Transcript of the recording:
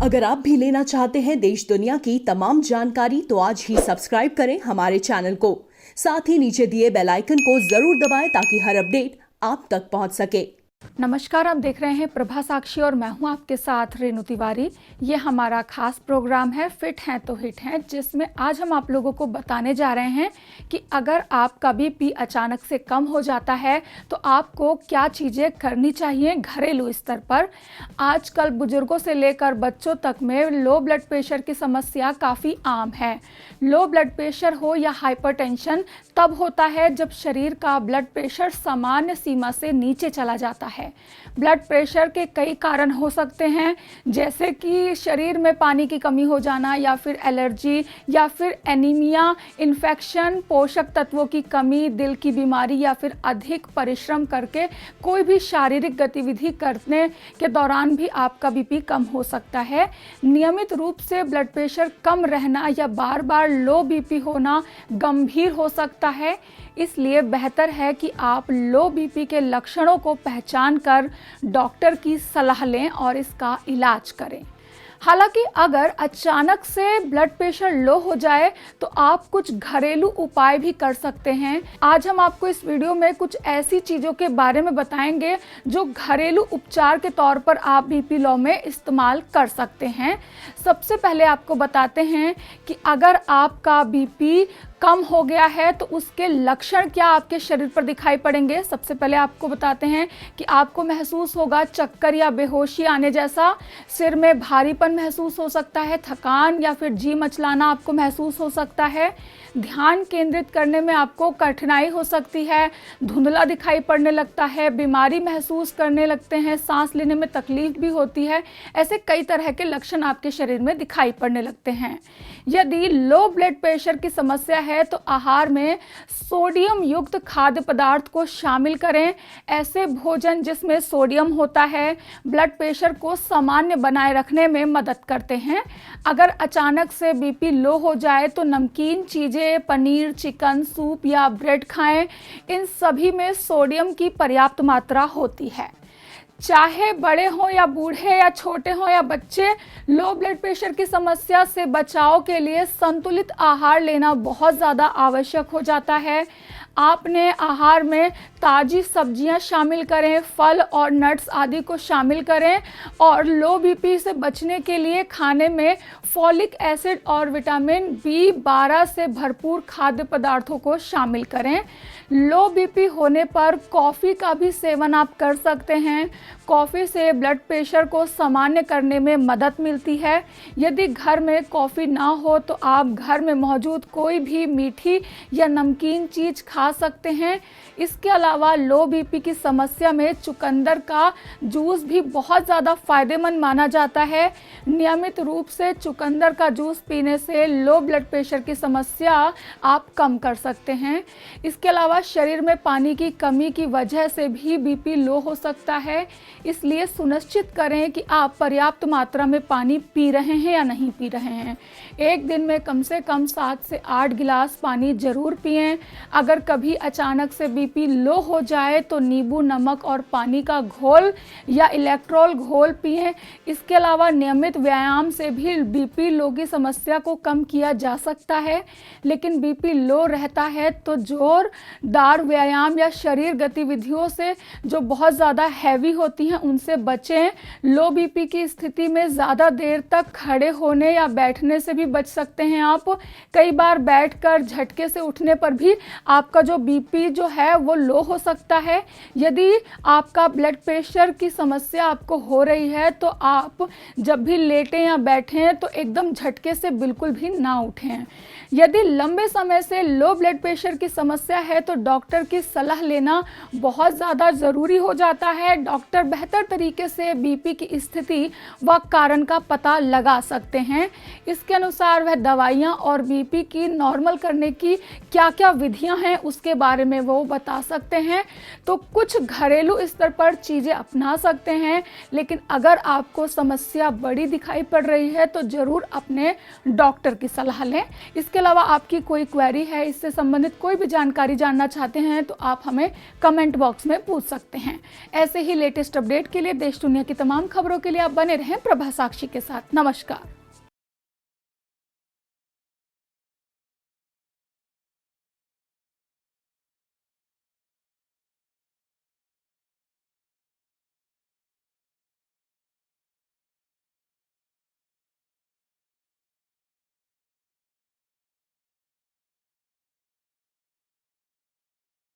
अगर आप भी लेना चाहते हैं देश दुनिया की तमाम जानकारी तो आज ही सब्सक्राइब करें हमारे चैनल को। साथ ही नीचे दिए बेल आइकन को जरूर दबाएं ताकि हर अपडेट आप तक पहुंच सके। नमस्कार, आप देख रहे हैं प्रभा साक्षी और मैं हूं आपके साथ रेणु तिवारी। ये हमारा खास प्रोग्राम है फिट हैं तो हिट हैं, जिसमें आज हम आप लोगों को बताने जा रहे हैं कि अगर आपका बीपी अचानक से कम हो जाता है तो आपको क्या चीज़ें करनी चाहिए घरेलू स्तर पर। आजकल बुजुर्गों से लेकर बच्चों तक में लो ब्लड प्रेशर की समस्या काफ़ी आम है। लो ब्लड प्रेशर हो या हाइपरटेंशन तब होता है जब शरीर का ब्लड प्रेशर सामान्य सीमा से नीचे चला जाता है। ब्लड प्रेशर के कई कारण हो सकते हैं, जैसे कि शरीर में पानी की कमी हो जाना या फिर एलर्जी या फिर एनीमिया, इन्फेक्शन, पोषक तत्वों की कमी, दिल की बीमारी या फिर अधिक परिश्रम करके कोई भी शारीरिक गतिविधि करने के दौरान भी आपका बीपी कम हो सकता है। नियमित रूप से ब्लड प्रेशर कम रहना या बार बार लो बीपी होना गंभीर हो सकता है, इसलिए बेहतर है कि आप लो बीपी के लक्षणों को पहचान कर डॉक्टर की सलाह लें और इसका इलाज करें। हालांकि अगर अचानक से ब्लड प्रेशर लो हो जाए तो आप कुछ घरेलू उपाय भी कर सकते हैं। आज हम आपको इस वीडियो में कुछ ऐसी चीज़ों के बारे में बताएंगे जो घरेलू उपचार के तौर पर आप बीपी लो में इस्तेमाल कर सकते हैं। सबसे पहले आपको बताते हैं कि अगर आपका बीपी कम हो गया है तो उसके लक्षण क्या आपके शरीर पर दिखाई पड़ेंगे। सबसे पहले आपको बताते हैं कि आपको महसूस होगा चक्कर या बेहोशी आने जैसा, सिर में भारीपन महसूस हो सकता है, थकान या फिर जी मचलाना आपको महसूस हो सकता है, ध्यान केंद्रित करने में आपको कठिनाई हो सकती है, धुंधला दिखाई पड़ने लगता है, बीमारी महसूस करने लगते हैं, सांस लेने में तकलीफ भी होती है। ऐसे कई तरह के लक्षण आपके शरीर में दिखाई पड़ने लगते हैं। यदि लो ब्लड प्रेशर की समस्या है तो आहार में सोडियम युक्त खाद्य पदार्थ को शामिल करें। ऐसे भोजन जिसमें सोडियम होता है ब्लड प्रेशर को सामान्य बनाए रखने में मदद करते हैं। अगर अचानक से बीपी लो हो जाए तो नमकीन चीज़ें, पनीर, चिकन, सूप या ब्रेड खाएं। इन सभी में सोडियम की पर्याप्त मात्रा होती है। चाहे बड़े हों या बूढ़े या छोटे हों या बच्चे, लो ब्लड प्रेशर की समस्या से बचाव के लिए संतुलित आहार लेना बहुत ज़्यादा आवश्यक हो जाता है। आपने आहार में ताज़ी सब्जियां शामिल करें, फल और नट्स आदि को शामिल करें और लो बीपी से बचने के लिए खाने में फॉलिक एसिड और विटामिन B12 से भरपूर खाद्य पदार्थों को शामिल करें। लो बीपी होने पर कॉफ़ी का भी सेवन आप कर सकते हैं। कॉफ़ी से ब्लड प्रेशर को सामान्य करने में मदद मिलती है। यदि घर में कॉफ़ी ना हो तो आप घर में मौजूद कोई भी मीठी या नमकीन चीज़ खा सकते हैं। इसके अलावा लो बीपी की समस्या में चुकंदर का जूस भी बहुत ज़्यादा फायदेमंद माना जाता है। नियमित रूप से चुकंदर का जूस पीने से लो ब्लड प्रेशर की समस्या आप कम कर सकते हैं। इसके अलावा शरीर में पानी की कमी की वजह से भी बीपी लो हो सकता है, इसलिए सुनिश्चित करें कि आप पर्याप्त मात्रा में पानी पी रहे हैं या नहीं पी रहे हैं। एक दिन में कम से कम 7 से 8 गिलास पानी ज़रूर पिएं। अगर कभी अचानक से बीपी लो हो जाए तो नींबू, नमक और पानी का घोल या इलेक्ट्रोल घोल पिएं। इसके अलावा नियमित व्यायाम से भी बीपी लो की समस्या को कम किया जा सकता है, लेकिन बीपी लो रहता है तो जोरदार व्यायाम या शरीर गतिविधियों से जो बहुत ज़्यादा हैवी होती हैं उनसे बचें। लो बीपी की स्थिति में ज़्यादा देर तक खड़े होने या बैठने से भी बच सकते हैं आप। कई बार बैठकर झटके से उठने पर भी आपका जो बीपी जो है वो लो हो सकता है। यदि आपका ब्लड प्रेशर की समस्या आपको हो रही है तो आप जब भी लेटें या बैठें तो एकदम झटके से बिल्कुल भी ना उठें। यदि लंबे समय से लो ब्लड प्रेशर की समस्या है तो डॉक्टर की सलाह लेना बहुत ज़्यादा ज़रूरी हो जाता है। डॉक्टर बेहतर तरीके से बीपी की स्थिति व कारण का पता लगा सकते हैं। इसके अनुसार वह दवाइयाँ और बीपी की नॉर्मल करने की क्या क्या विधियाँ हैं उसके बारे में वो बता सकते हैं। तो कुछ घरेलू स्तर पर चीज़ें अपना सकते हैं, लेकिन अगर आपको समस्या बड़ी दिखाई पड़ रही है तो ज़रूर अपने डॉक्टर की सलाह लें। इसके अलावा आपकी कोई क्वेरी है, इससे संबंधित कोई भी जानकारी जानना जानना चाहते हैं तो आप हमें कमेंट बॉक्स में पूछ सकते हैं। ऐसे ही लेटेस्ट अपडेट के लिए देश दुनिया की तमाम खबरों के लिए आप बने रहें प्रभा साक्षी के साथ। नमस्कार।